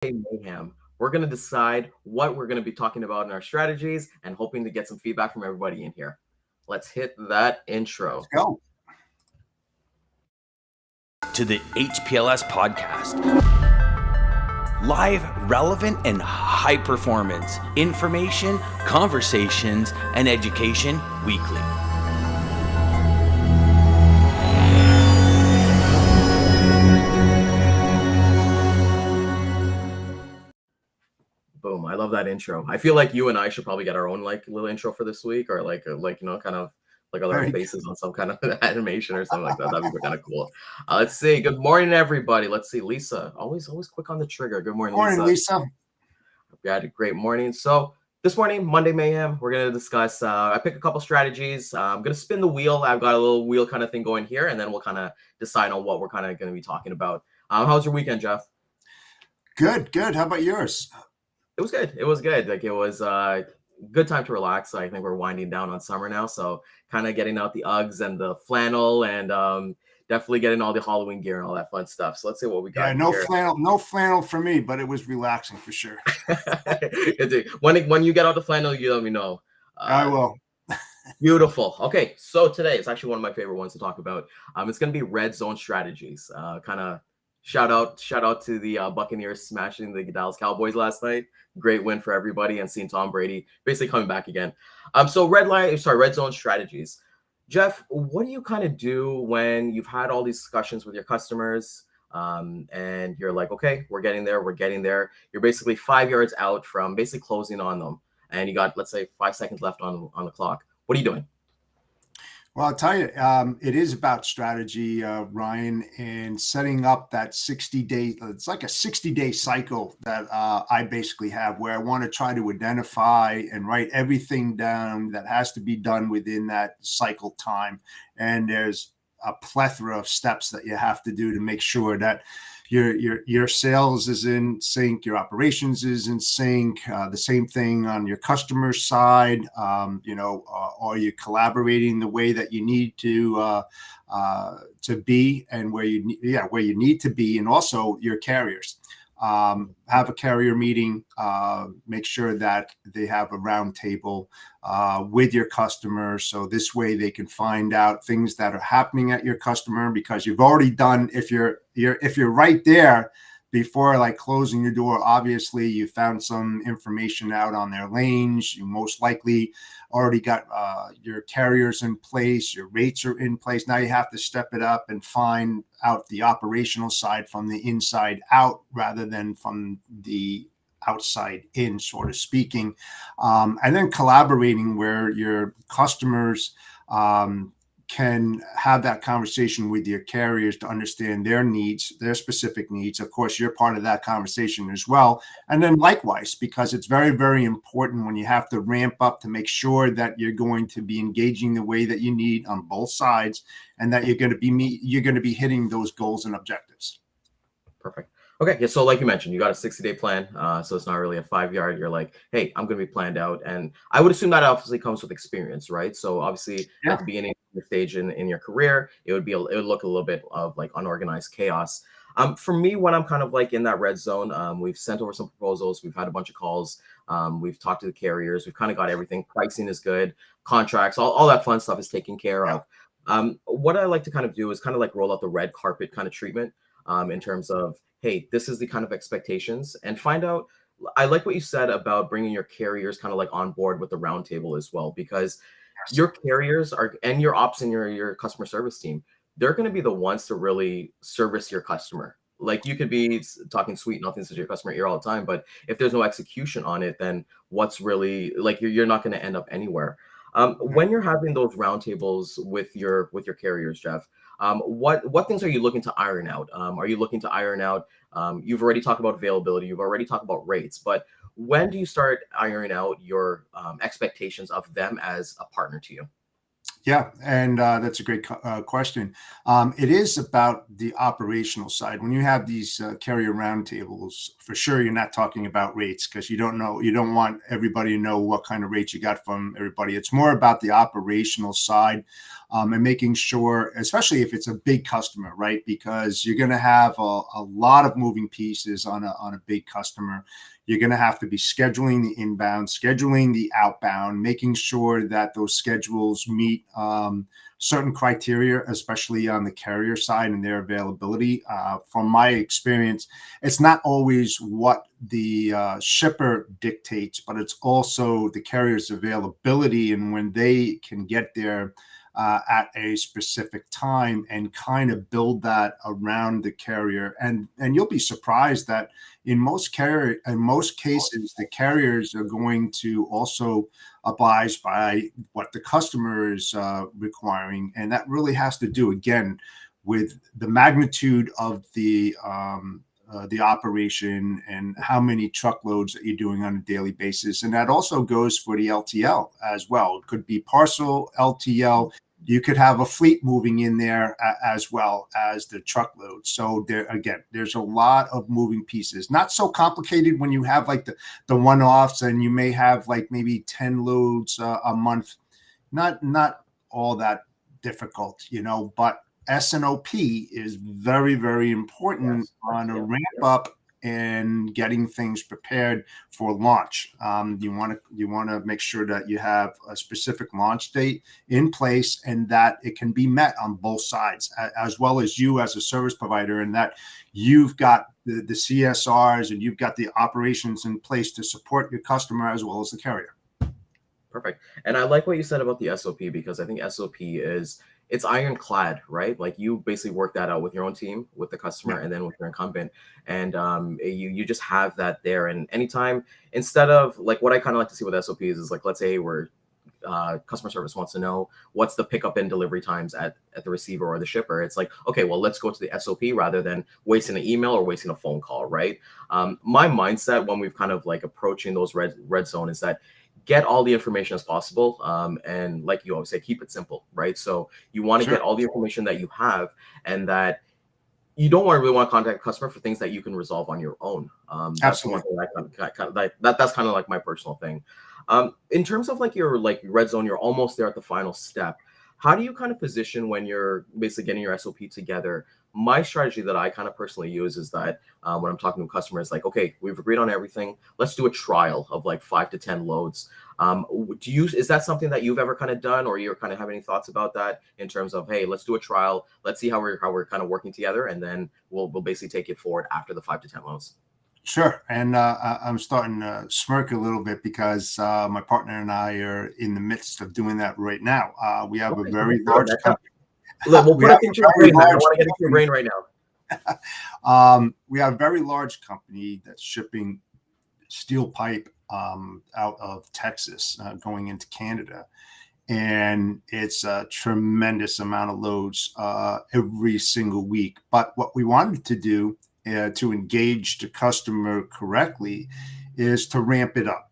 Mayhem. We're going to decide what we're going to be talking about in our strategies and hoping to get some feedback from everybody in here. Let's hit that intro. Let's go. To the HPLS podcast. Live, relevant, and high performance information, conversations, and education weekly. Boom. I love that intro. I feel like you and I should probably get our own little intro for this week, or kind of like our Right. faces on some kind of animation or something like that. That'd be kind of cool. Let's see. Good morning, everybody. Let's see. Lisa, always quick on the trigger. Good morning, Morning, Lisa. We had a great morning. So this morning, Monday Mayhem, we're going to discuss, I picked a couple strategies. I'm going to spin the wheel. I've got a little wheel kind of thing going here, and then we'll kind of decide on what we're kind of going to be talking about. How's your weekend, Jeff? Good. How about yours? It was good. It was good time to relax. I think we're winding down on summer now, so kind of getting out the Uggs and the flannel, and definitely getting all the Halloween gear and all that fun stuff. So let's see what we got. Yeah, no flannel for me, but it was relaxing for sure. When you get out the flannel, you let me know. I will. Beautiful. Okay, so today it's actually one of my favorite ones to talk about. It's going to be red zone strategies. Kind of shout out to the Buccaneers smashing the Dallas Cowboys last night. Great win for everybody, and seeing Tom Brady basically coming back again. So red zone strategies. Jeff, what do you kind of do when you've had all these discussions with your customers, and you're like, okay, we're getting there. You're basically 5 yards out from basically closing on them, and you got, let's say, 5 seconds left on the clock. What are you doing? Well, I'll tell you, it is about strategy, Ryan, and setting up that 60-day. It's like a 60-day cycle that I basically have, where I want to try to identify and write everything down that has to be done within that cycle time. And there's a plethora of steps that you have to do to make sure that your sales is in sync, your operations is in sync. The same thing on your customer side. Are you collaborating the way that you need to be, and where you need to be, and also your carriers. Have a carrier meeting. Make sure that they have a round table with your customers, so this way they can find out things that are happening at your customer, because you've already done. If you're right there before like closing your door, obviously you found some information out on their lanes. You most likely already got your carriers in place, your rates are in place. Now you have to step it up and find out the operational side from the inside out, rather than from the outside in, sort of speaking. And then collaborating where your customers can have that conversation with your carriers to understand their needs, their specific needs. Of course, you're part of that conversation as well. And then likewise, because it's very, very important when you have to ramp up to make sure that you're going to be engaging the way that you need on both sides, and that you're going to be hitting those goals and objectives. Perfect. Okay, yeah, so like you mentioned, you got a 60-day plan, so it's not really a 5 yard. You're like, hey, I'm going to be planned out. And I would assume that obviously comes with experience, right? So obviously at the beginning of the stage in your career, it would look a little bit of like unorganized chaos. For me, when I'm kind of like in that red zone, we've sent over some proposals. We've had a bunch of calls. We've talked to the carriers. We've kind of got everything. Pricing is good. Contracts, all that fun stuff is taken care of. What I like to kind of do is kind of like roll out the red carpet kind of treatment, in terms of, hey, this is the kind of expectations, and find out. I like what you said about bringing your carriers kind of like on board with the roundtable as well, because your carriers are, and your ops and your customer service team, they're going to be the ones to really service your customer. Like, you could be talking sweet nothings to your customer ear all the time, but if there's no execution on it, then what's really, like, you're not going to end up anywhere. When you're having those roundtables with your carriers, Jeff, what things are you looking to iron out? Are you looking to iron out? You've already talked about availability. You've already talked about rates. But when do you start ironing out your expectations of them as a partner to you? Yeah, and that's a great question. It is about the operational side. When you have these carrier roundtables, for sure, you're not talking about rates because you don't want everybody to know what kind of rates you got from everybody. It's more about the operational side, and making sure, especially if it's a big customer, right? Because you're going to have a lot of moving pieces on a big customer. You're going to have to be scheduling the inbound, scheduling the outbound, making sure that those schedules meet certain criteria, especially on the carrier side and their availability. From my experience, it's not always what the shipper dictates, but it's also the carrier's availability and when they can get there at a specific time, and kind of build that around the carrier. And you'll be surprised that in most cases, the carriers are going to also abide by what the customer is requiring, and that really has to do again with the magnitude of the operation and how many truckloads that you're doing on a daily basis. And that also goes for the LTL as well. It could be parcel LTL. You could have a fleet moving in there as well as the truckload. So there's a lot of moving pieces. Not so complicated when you have like the one-offs and you may have like maybe 10 loads a month. Not all that difficult, but S&OP is very, very important on a ramp up and getting things prepared for launch. You want to make sure that you have a specific launch date in place and that it can be met on both sides, as well as you as a service provider, and that you've got the CSRs and you've got the operations in place to support your customer as well as the carrier. Perfect. And I like what you said about the SOP, because I think SOP it's ironclad, right? Like you basically work that out with your own team, with the customer, and then with your incumbent, and you just have that there. And anytime, instead of like what I kind of like to see with SOPs is like, let's say we're customer service wants to know what's the pickup and delivery times at the receiver or the shipper. It's like, okay, well, let's go to the SOP rather than wasting an email or wasting a phone call, right? My mindset when we've kind of like approaching those red zone is that get all the information as possible. And like you always say, keep it simple, right? So you want to get all the information that you have, and that you don't really want to contact a customer for things that you can resolve on your own. That's one thing that's kind of like my personal thing. In terms of like your red zone, you're almost there at the final step. How do you kind of position when you're basically getting your SOP together? My strategy that I kind of personally use is that when I'm talking to customers, like, okay, we've agreed on everything. Let's do a trial of like 5 to 10 loads. Is that something that you've ever kind of done, or you kind of have any thoughts about that in terms of, hey, let's do a trial. Let's see how we're kind of working together, and then we'll basically take it forward after the 5 to 10 loads. Sure. And I'm starting to smirk a little bit because my partner and I are in the midst of doing that right now. We have a very large company. We'll put it into your brain. I want to get into your brain right now. We have a very large company that's shipping steel pipe out of Texas going into Canada. And it's a tremendous amount of loads every single week. But what we wanted to do to engage the customer correctly is to ramp it up.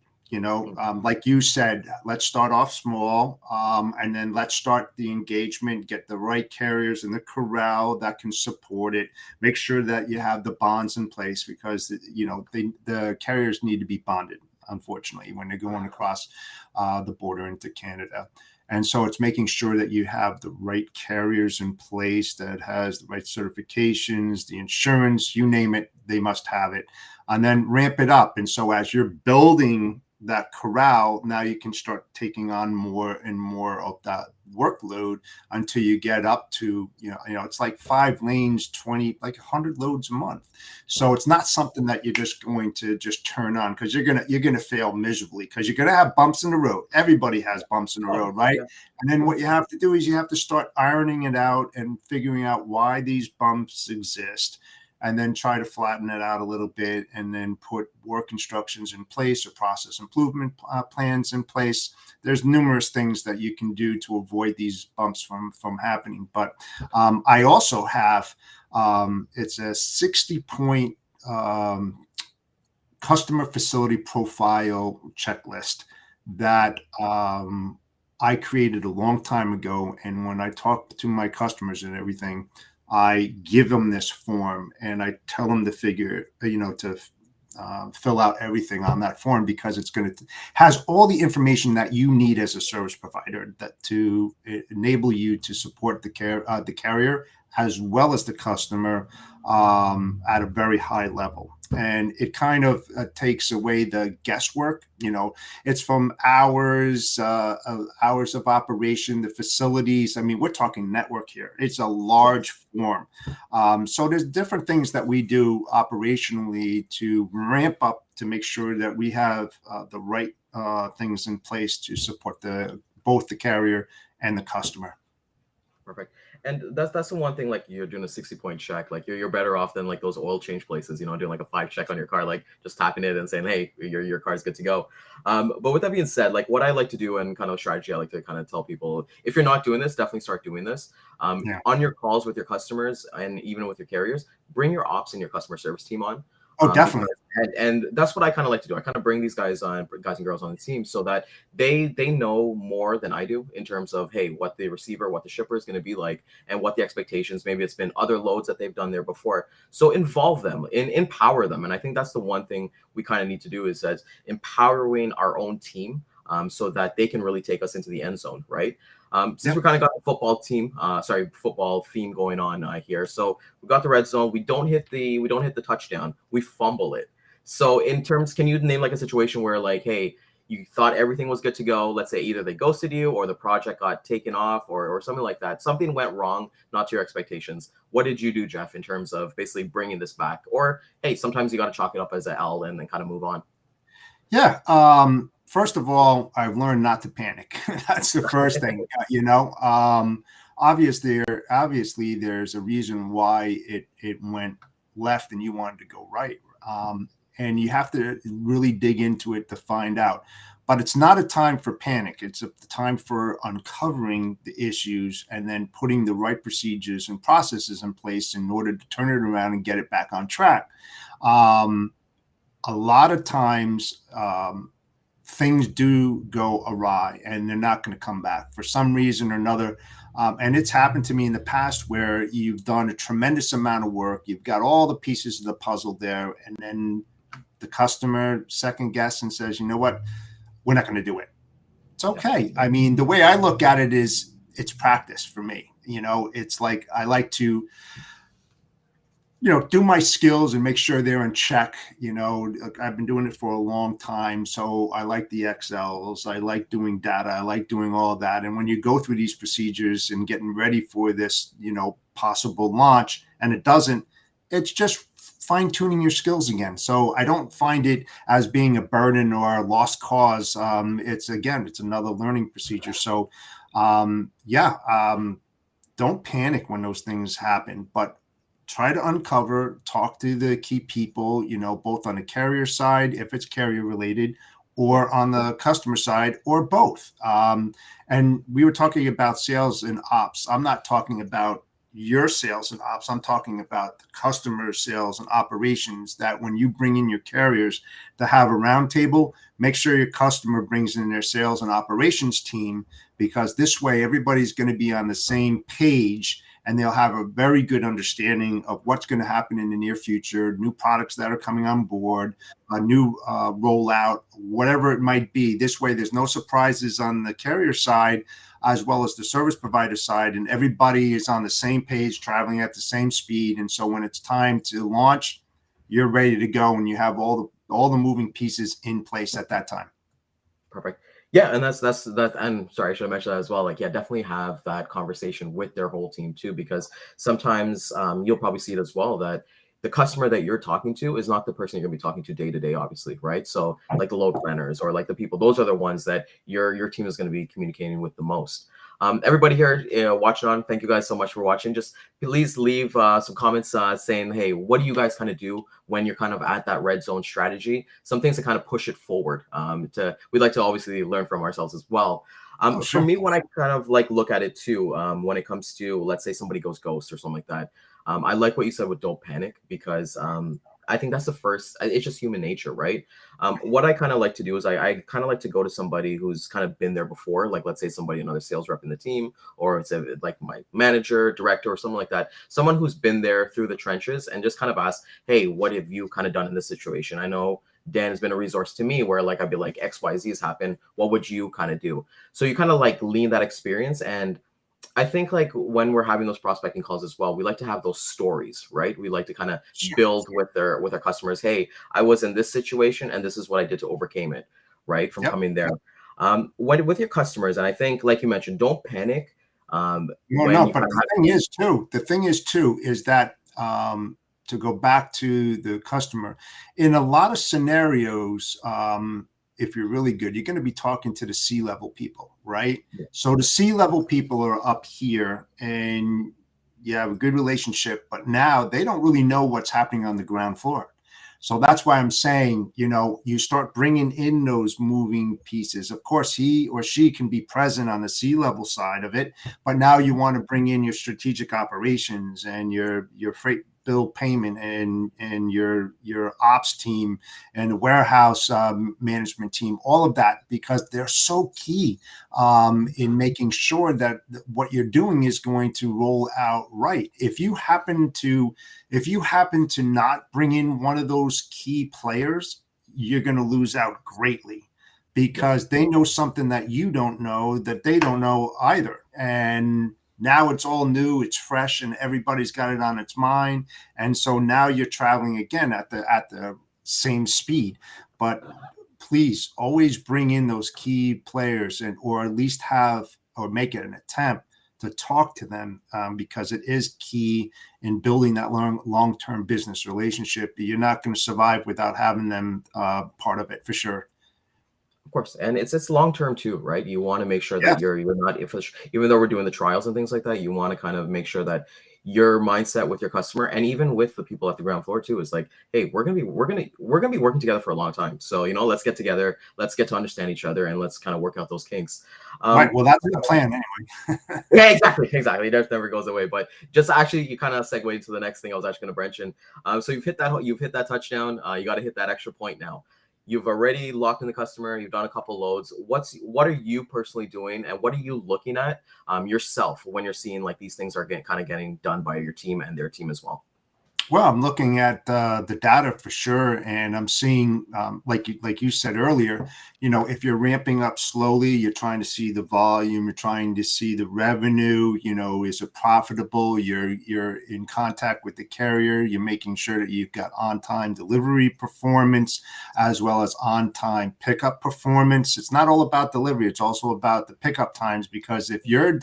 Like you said, let's start off small, and then let's start the engagement, get the right carriers in the corral that can support it, make sure that you have the bonds in place, because the carriers need to be bonded, unfortunately, when they're going across the border into Canada. And so it's making sure that you have the right carriers in place, that has the right certifications, the insurance, you name it, they must have it, and then ramp it up. And so as you're building that corral, now you can start taking on more and more of that workload until you get up to, it's like 5 lanes, 20, like 100 loads a month. So it's not something that you're just going to just turn on, because you're gonna fail miserably, because you're gonna have bumps in the road. Everybody has bumps in the road, right? Yeah. And then what you have to do is you have to start ironing it out and figuring out why these bumps exist, and then try to flatten it out a little bit, and then put work instructions in place or process improvement plans in place. There's numerous things that you can do to avoid these bumps from happening. But I also have, it's a 60-point customer facility profile checklist that I created a long time ago. And when I talk to my customers and everything, I give them this form and I tell them to fill out everything on that form, because it's going to has all the information that you need as a service provider that to enable you to support the carrier as well as the customer at a very high level. And it kind of takes away the guesswork. It's from hours of operation, the facilities. I mean, we're talking network here. It's a large form. So there's different things that we do operationally to ramp up to make sure that we have the right things in place to support both the carrier and the customer. Perfect. And that's the one thing, like you're doing a 60-point check, like you're better off than like those oil change places, doing like a 5 check on your car, like just tapping it and saying, hey, your car's good to go. But with that being said, like what I like to do and kind of strategy I like to kind of tell people, if you're not doing this, definitely start doing this. On your calls with your customers and even with your carriers, bring your ops and your customer service team on. Oh, definitely. And that's what I kind of like to do. I kind of bring these guys and girls on the team so that they know more than I do in terms of, hey, what the receiver, what the shipper is going to be like, and what the expectations. Maybe it's been other loads that they've done there before. So involve them, empower them. And I think that's the one thing we kind of need to do is that empowering our own team so that they can really take us into the end zone, right? Since we kind of got the football theme going on here. So we got the red zone. We don't hit the touchdown. We fumble it. So in terms, can you name like a situation where like, hey, you thought everything was good to go. Let's say either they ghosted you or the project got taken off or something like that. Something went wrong, not to your expectations. What did you do, Jeff, in terms of basically bringing this back? Or, hey, sometimes you got to chalk it up as an L and then kind of move on. Yeah. First of all, I've learned not to panic. That's the first thing, obviously there's a reason why it went left and you wanted to go right. And you have to really dig into it to find out. But it's not a time for panic. It's a time for uncovering the issues and then putting the right procedures and processes in place in order to turn it around and get it back on track. A lot of times, things do go awry and they're not going to come back for some reason or another. And it's happened to me in the past where you've done a tremendous amount of work. You've got all the pieces of the puzzle there. And then the customer second guess and says, you know what, we're not going to do it. It's okay. I mean, the way I look at it is it's practice for me. It's like I like to do my skills and make sure they're in check. I've been doing it for a long time. So I like the Excels. I like doing data. I like doing all of that. And when you go through these procedures and getting ready for this, possible launch and it doesn't, it's just fine tuning your skills again. So I don't find it as being a burden or a lost cause. It's another learning procedure. So don't panic when those things happen, but try to uncover, talk to the key people, both on the carrier side, if it's carrier related, or on the customer side, or both. And we were talking about sales and ops. I'm not talking about your sales and ops. I'm talking about the customer sales and operations, that when you bring in your carriers to have a roundtable, make sure your customer brings in their sales and operations team, because this way everybody's going to be on the same page and they'll have a very good understanding of what's going to happen in the near future, new products that are coming on board, a new rollout, whatever it might be. This way, there's no surprises on the carrier side as well as the service provider side, and everybody is on the same page, traveling at the same speed. And so when it's time to launch, you're ready to go and you have all the moving pieces in place at that time. Perfect. Yeah, and that's that. And sorry, I should have mentioned that as well. Like, yeah, definitely have that conversation with their whole team too, because sometimes you'll probably see it as well that the customer that you're talking to is not the person you're going to be talking to day to day, obviously, right? So like the load planners or like the people, those are the ones that your team is going to be communicating with the most. Everybody here watching on, thank you guys so much for watching. Just please leave some comments saying, hey, what do you guys kind of do when you're kind of at that red zone strategy? Some things to kind of push it forward. We'd like to obviously learn from ourselves as well. For me, when I kind of like look at it too, when it comes to, let's say somebody goes ghost or something like that, I like what you said with don't panic, because I think that's the first. It's just human nature, right? What I kind of like to do is I kind of like to go to somebody who's kind of been there before, like let's say somebody, another sales rep in the team, or it's like my manager, director, or someone like that, someone who's been there through the trenches, and just kind of ask, hey, what have you kind of done in this situation? I know Dan has been a resource to me where like I'd be like XYZ has happened. What would you kind of do? So you kind of like lean that experience. And I think like when we're having those prospecting calls as well, we like to have those stories, right? We like to kind of build with our customers. Hey, I was in this situation and this is what I did to overcame it, right? From coming there. When with your customers, and I think like you mentioned, don't panic. No, but the thing is too, is that to go back to the customer, in a lot of scenarios, if you're really good, you're going to be talking to the C-level people, right? Yeah. So the C-level people are up here and you have a good relationship, but now they don't really know what's happening on the ground floor. So that's why I'm saying, you start bringing in those moving pieces. Of course, he or she can be present on the C-level side of it, but now you want to bring in your strategic operations and your freight bill payment and your ops team and the warehouse management team, all of that, because they're so key in making sure that what you're doing is going to roll out right. If you happen to not bring in one of those key players, you're going to lose out greatly, because they know something that you don't know, that they don't know either. And now it's all new, it's fresh, and everybody's got it on its mind. And so now you're traveling again at the same speed. But please always bring in those key players, or at least make it an attempt to talk to them, because it is key in building that long-term business relationship. You're not going to survive without having them part of it, for sure. Of course, and it's long term too, right? You want to make sure that you're not, even though we're doing the trials and things like that, you want to kind of make sure that your mindset with your customer, and even with the people at the ground floor too, is like, hey, we're gonna be working together for a long time. So let's get together, let's get to understand each other, and let's kind of work out those kinks. Right. Well, that's the plan anyway. Yeah, exactly. It never goes away. But just actually, you kind of segue into the next thing I was actually going to mention. So you've hit that touchdown. You got to hit that extra point now. You've already locked in the customer. You've done a couple loads. What are you personally doing, and what are you looking at yourself when you're seeing like these things are getting done by your team and their team as well? Well, I'm looking at the data for sure, and I'm seeing, like you said earlier, if you're ramping up slowly, you're trying to see the volume, you're trying to see the revenue. Is it profitable? You're in contact with the carrier. You're making sure that you've got on-time delivery performance as well as on-time pickup performance. It's not all about delivery; it's also about the pickup times. Because if you've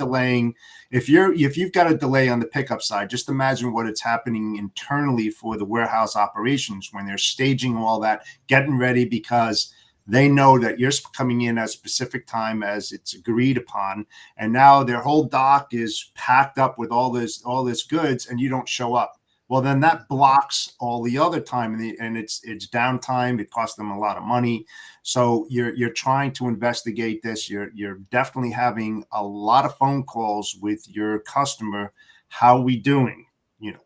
got a delay on the pickup side, just imagine what it's happening internally for the warehouse operations when they're staging all that, getting ready, because they know that you're coming in at a specific time as it's agreed upon, and now their whole dock is packed up with all this goods, and you don't show up. Well, then that blocks all the other time, and it's downtime. It costs them a lot of money. So you're trying to investigate this. You're definitely having a lot of phone calls with your customer. How are we doing?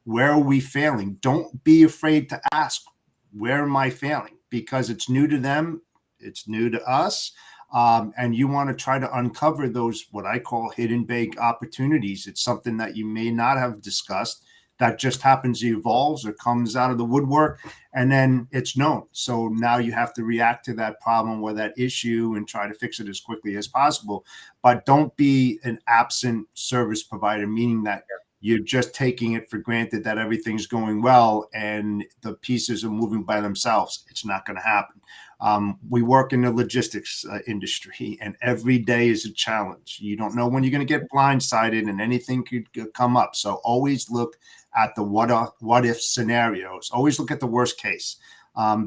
Where are we failing? Don't be afraid to ask, where am I failing? Because it's new to them, it's new to us, and you want to try to uncover those, what I call hidden bank opportunities. It's something that you may not have discussed that just happens, evolves, or comes out of the woodwork, and then it's known. So now you have to react to that problem or that issue and try to fix it as quickly as possible. But don't be an absent service provider, meaning that you're just taking it for granted that everything's going well and the pieces are moving by themselves. It's not going to happen. We work in the logistics industry, and every day is a challenge. You don't know when you're going to get blindsided, and anything could come up. So always look at the what if scenarios. Always look at the worst case,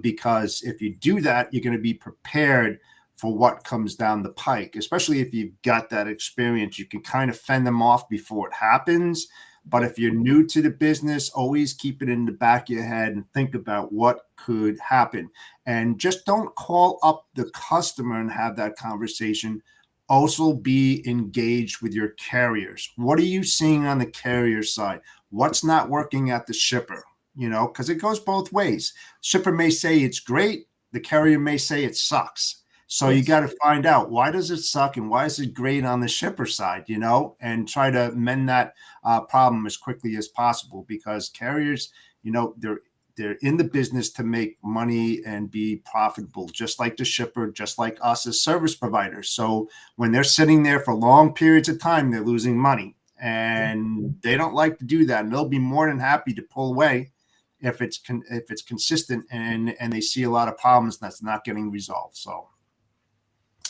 because if you do that, you're going to be prepared for what comes down the pike. Especially if you've got that experience, you can kind of fend them off before it happens. But if you're new to the business, always keep it in the back of your head and think about what could happen. And just don't call up the customer and have that conversation. Also be engaged with your carriers. What are you seeing on the carrier side? What's not working at the shipper? because it goes both ways. Shipper may say it's great. The carrier may say it sucks. So you got to find out, why does it suck and why is it great on the shipper side, and try to mend that problem as quickly as possible, because carriers, they're in the business to make money and be profitable, just like the shipper, just like us as service providers. So when they're sitting there for long periods of time, they're losing money, and they don't like to do that. And they'll be more than happy to pull away if it's consistent and they see a lot of problems that's not getting resolved. So.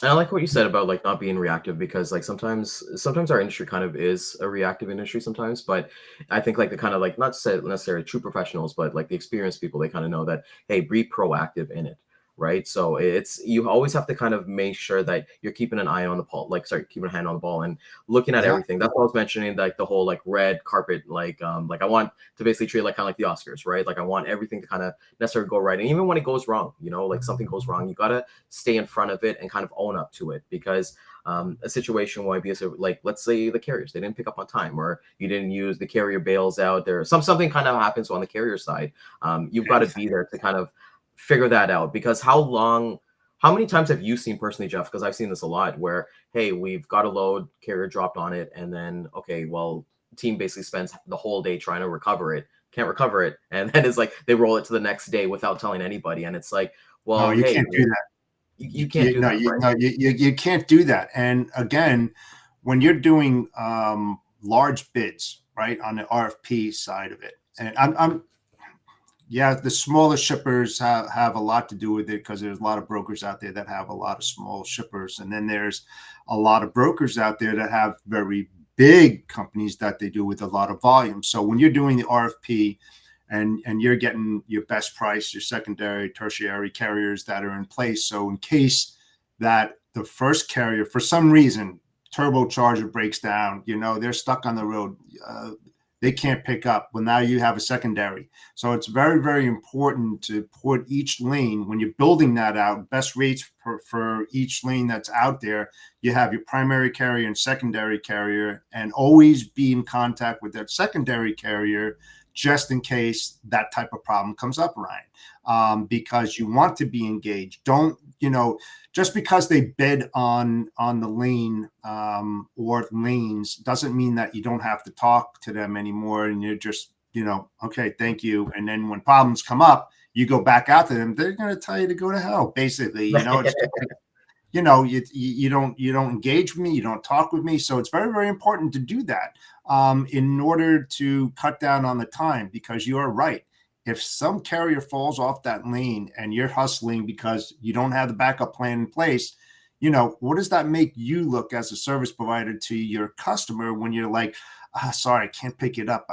And I like what you said about like not being reactive, because like sometimes our industry kind of is a reactive industry sometimes, but I think like the kind of like, not necessarily true professionals, but like the experienced people, they kind of know that, hey, be proactive in it. Right. So you always have to kind of make sure that you're keeping an eye on the ball, keeping a hand on the ball and looking at everything. That's what I was mentioning, like the whole like red carpet, like I want to basically treat it like kind of like the Oscars, right? Like I want everything to kind of necessarily go right. And even when it goes wrong, like something goes wrong, you got to stay in front of it and kind of own up to it, because a situation might be like, let's say the carriers, they didn't pick up on time, or you didn't use the carrier bails out there. Something kind of happens on the carrier side. You've got to be there to kind of figure that out, because how many times have you seen personally, Jeff? Because I've seen this a lot where, hey, we've got a load, carrier dropped on it, and then, okay, well, team basically spends the whole day trying to recover it, can't recover it, and then it's like they roll it to the next day without telling anybody, and it's like, well, no, you can't do that. You can't do that, right? No, you can't do that. And again, when you're doing large bids, right, on the RFP side of it, and yeah, the smaller shippers have a lot to do with it, because there's a lot of brokers out there that have a lot of small shippers. And then there's a lot of brokers out there that have very big companies that they do with a lot of volume. So when you're doing the RFP and you're getting your best price, your secondary, tertiary carriers that are in place. So in case that the first carrier, for some reason, turbocharger breaks down, they're stuck on the road, they can't pick up. Well, now you have a secondary. So it's very, very important to put each lane, when you're building that out, best rates for each lane that's out there. You have your primary carrier and secondary carrier, and always be in contact with that secondary carrier just in case that type of problem comes up, Ryan, because you want to be engaged. Don't, just because they bid on the lane or lanes doesn't mean that you don't have to talk to them anymore. And you're just, okay, thank you. And then when problems come up, you go back out to them. They're going to tell you to go to hell, basically. It's you don't engage with me, you don't talk with me. So it's very, very important to do that in order to cut down on the time, because you are right. If some carrier falls off that lane and you're hustling because you don't have the backup plan in place, what does that make you look as a service provider to your customer when you're like, sorry, I can't pick it up.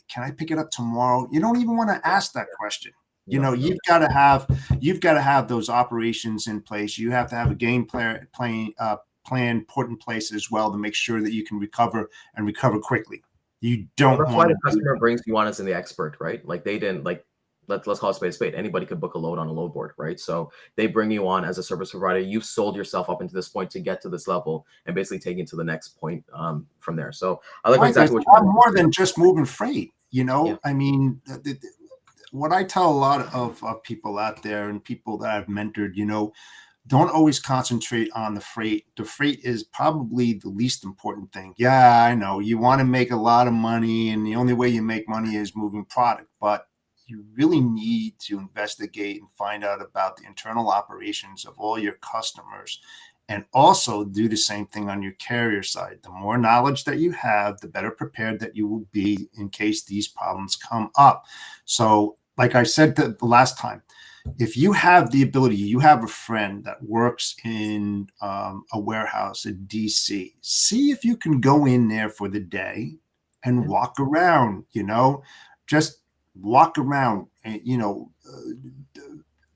Can I pick it up tomorrow? You don't even want to ask that question. You've got to have those operations in place. You have to have a game plan put in place as well to make sure that you can recover quickly. You don't. Well, that's why the customer brings you on as the expert, right? Like they didn't like, let's call it spade a spade. Anybody could book a load on a load board, right? So they bring you on as a service provider. You've sold yourself up into this point to get to this level and basically take it to the next point from there. So I like exactly what you're more than just moving freight. I mean, what I tell a lot of people out there and people that I've mentored, don't always concentrate on the freight. The freight is probably the least important thing. Yeah, I know you want to make a lot of money, and the only way you make money is moving product, but you really need to investigate and find out about the internal operations of all your customers, and also do the same thing on your carrier side. The more knowledge that you have, the better prepared that you will be in case these problems come up. So like I said the last time, if you have the ability, you have a friend that works in a warehouse at DC, see if you can go in there for the day and walk around, just walk around and,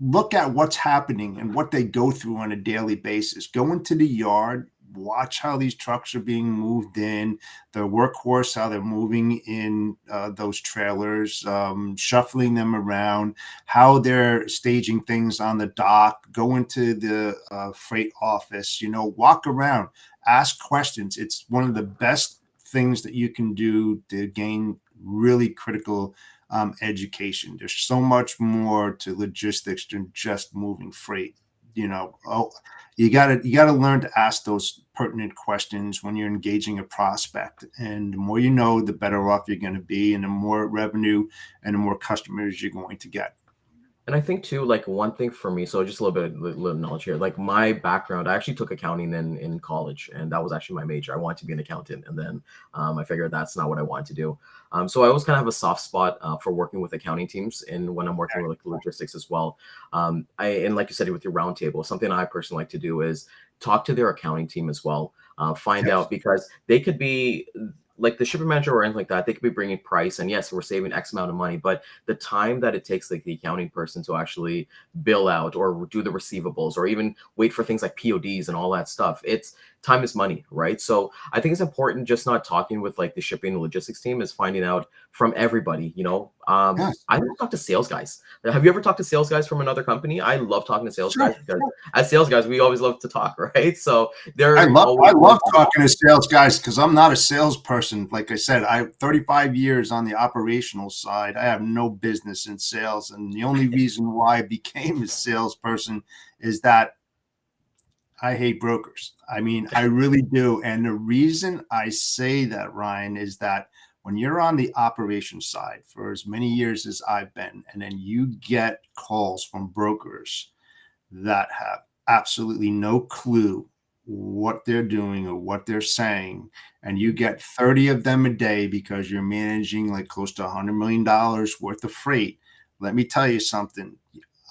look at what's happening and what they go through on a daily basis. Go into the yard, watch how these trucks are being moved in, the workhorse, how they're moving in those trailers, shuffling them around, how they're staging things on the dock. Go into the freight office, walk around, ask questions. It's one of the best things that you can do to gain really critical education. There's so much more to logistics than just moving freight. You gotta learn to ask those pertinent questions when you're engaging a prospect. And the more you know, the better off you're going to be, and the more revenue and the more customers you're going to get. And I think too, like one thing for me, so just a little knowledge here. Like my background, I actually took accounting in college, and that was actually my major. I wanted to be an accountant, and then I figured that's not what I wanted to do. So I always kind of have a soft spot for working with accounting teams, and when I'm working with like logistics as well. And like you said with your roundtable, something I personally like to do is talk to their accounting team as well. Find out, because they could be like the shipping manager or anything like that, they could be bringing price, and yes, we're saving X amount of money, but the time that it takes like the accounting person to actually bill out or do the receivables or even wait for things like PODs and all that stuff, it's time is money, right? So I think it's important just not talking with like the shipping and logistics team, is finding out from everybody, I don't talk to sales guys. Have you ever talked to sales guys from another company? I love talking to sales guys, because as sales guys, we always love to talk, right? So I love talking to sales guys, because I'm not a salesperson. Like I said, I have 35 years on the operational side. I have no business in sales. And the only reason why I became a salesperson is that I hate brokers. I mean, I really do. And the reason I say that, Ryan, is that when you're on the operations side for as many years as I've been, and then you get calls from brokers that have absolutely no clue what they're doing or what they're saying, and you get 30 of them a day because you're managing like close to $100 million worth of freight, let me tell you something.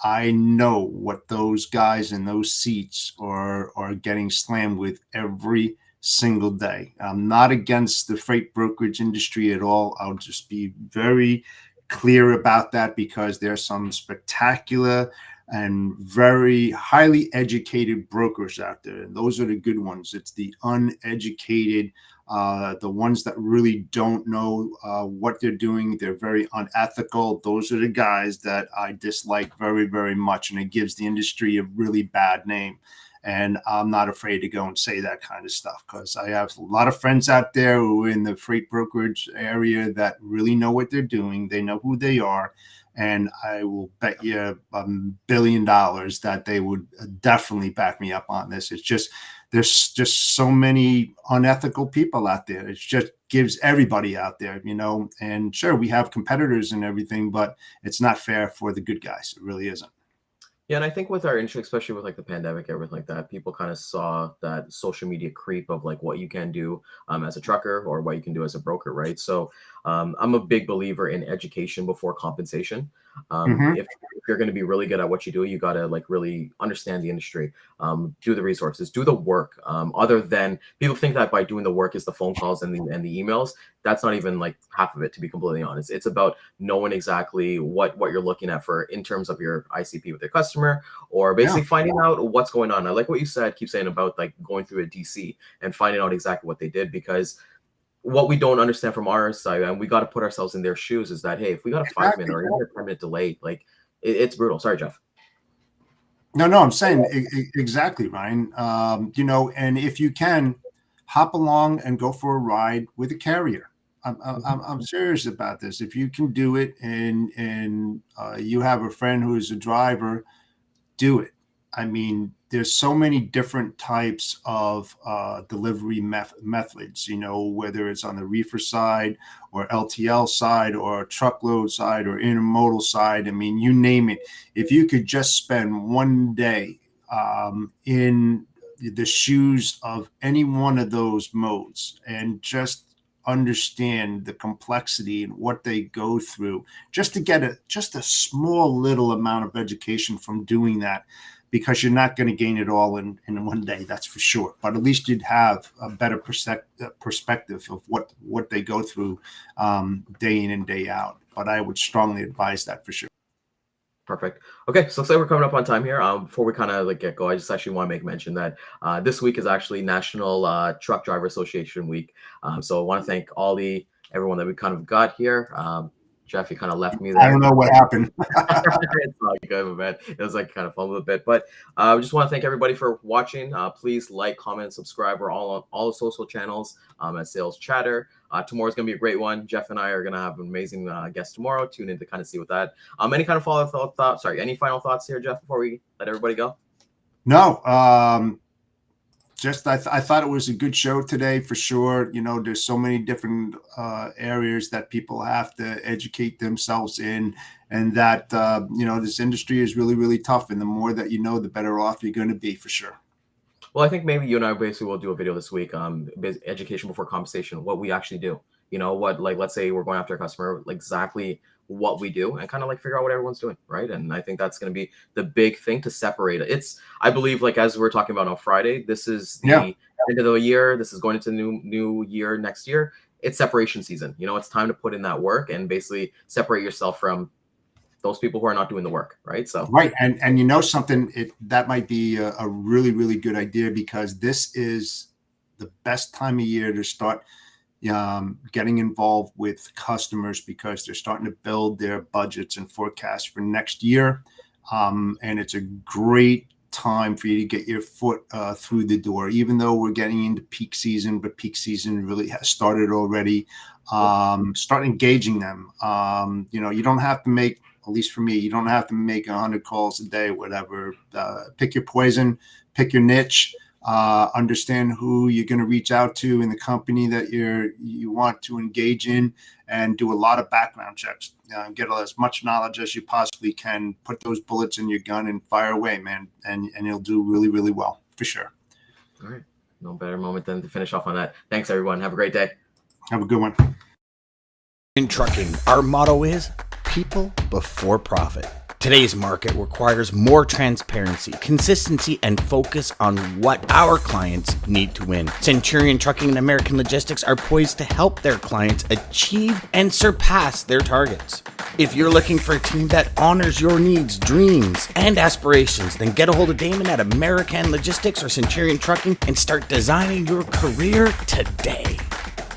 I know what those guys in those seats are getting slammed with every single day. I'm not against the freight brokerage industry at all. I'll just be very clear about that, because there's some spectacular and very highly educated brokers out there. And those are the good ones. It's the uneducated, the ones that really don't know what they're doing. They're very unethical. Those are the guys that I dislike very, very much. And it gives the industry a really bad name. And I'm not afraid to go and say that kind of stuff, because I have a lot of friends out there who are in the freight brokerage area that really know what they're doing. They know who they are. And I will bet you $1 billion that they would definitely back me up on this. It's just, there's just so many unethical people out there. It just gives everybody out there, and sure, we have competitors and everything, but it's not fair for the good guys. It really isn't. Yeah, and I think with our industry, especially with like the pandemic, everything like that, people kind of saw that social media creep of like what you can do as a trucker or what you can do as a broker, right? So I'm a big believer in education before compensation. If you're going to be really good at what you do, you got to like really understand the industry, do the resources, do the work. Other than people think that by doing the work is the phone calls and the emails. That's not even like half of it, to be completely honest. It's about knowing exactly what you're looking at for in terms of your ICP with your customer, or basically finding out what's going on. I like what you said, keep saying about like going through a DC and finding out exactly what they did, because what we don't understand from our side, and we got to put ourselves in their shoes, is that, hey, if we got a 5-minute or even a 10-minute delay, like it's brutal. Sorry, Jeff. No, I'm saying exactly, Ryan. And if you can, hop along and go for a ride with a carrier. I'm serious about this. If you can do it, and you have a friend who is a driver, do it. I mean, there's so many different types of delivery methods, whether it's on the reefer side or LTL side or truckload side or intermodal side. I mean, you name it. If you could just spend one day in the shoes of any one of those modes and just understand the complexity and what they go through, just to get just a small little amount of education from doing that, because you're not going to gain it all in one day, that's for sure. But at least you'd have a better perspective of what they go through day in and day out. But I would strongly advise that for sure. Perfect. Okay, so looks like we're coming up on time here. Before we kind of like get go, I just actually want to make mention that this week is actually National Truck Driver Association Week. So I want to thank everyone that we kind of got here. Jeff, you kind of left me there. I don't know what happened. It's not good, man. It was like kind of fun a little bit, but I just want to thank everybody for watching. Please like, comment, subscribe. We're all on all the social channels at Sales Chatter. Tomorrow's going to be a great one. Jeff and I are going to have an amazing guest tomorrow. Tune in to kind of see what that. Any kind of follow-up thoughts? Sorry, any final thoughts here, Jeff, before we let everybody go? No, just I thought it was a good show today for sure. You know, there's so many different areas that people have to educate themselves in, and that you know, this industry is really, really tough. And the more that you know, the better off you're going to be for sure. Well, I think maybe you and I basically will do a video this week, education before compensation, what we actually do. You know, what, like, let's say we're going after a customer, like exactly what we do, and kind of like figure out what everyone's doing, right? And I think that's going to be the big thing to separate it. It's, I believe, like as we're talking about on Friday, this is the end of the year. This is going into the new year next year. It's separation season. You know, it's time to put in that work and basically separate yourself from those people who are not doing the work, right? So right, and you know something, that might be a really, really good idea, because this is the best time of year to start getting involved with customers, because they're starting to build their budgets and forecasts for next year, and it's a great time for you to get your foot through the door, even though we're getting into peak season, but peak season really has started already. Start engaging them. You know, you don't have to make, at least for me, you don't have to make 100 calls a day, whatever. Pick your poison, pick your niche, understand who you're going to reach out to in the company that you want to engage in, and do a lot of background checks. Get as much knowledge as you possibly can. Put those bullets in your gun and fire away, man, and you'll do really, really well for sure. All right, no better moment than to finish off on that. Thanks, everyone. Have a great day. Have a good one. In trucking, our motto is people before profit. Today's market requires more transparency, consistency, and focus on what our clients need to win. Centurion Trucking and American Logistics are poised to help their clients achieve and surpass their targets. If you're looking for a team that honors your needs, dreams, and aspirations, then get a hold of Daman at American Logistics or Centurion Trucking and start designing your career today.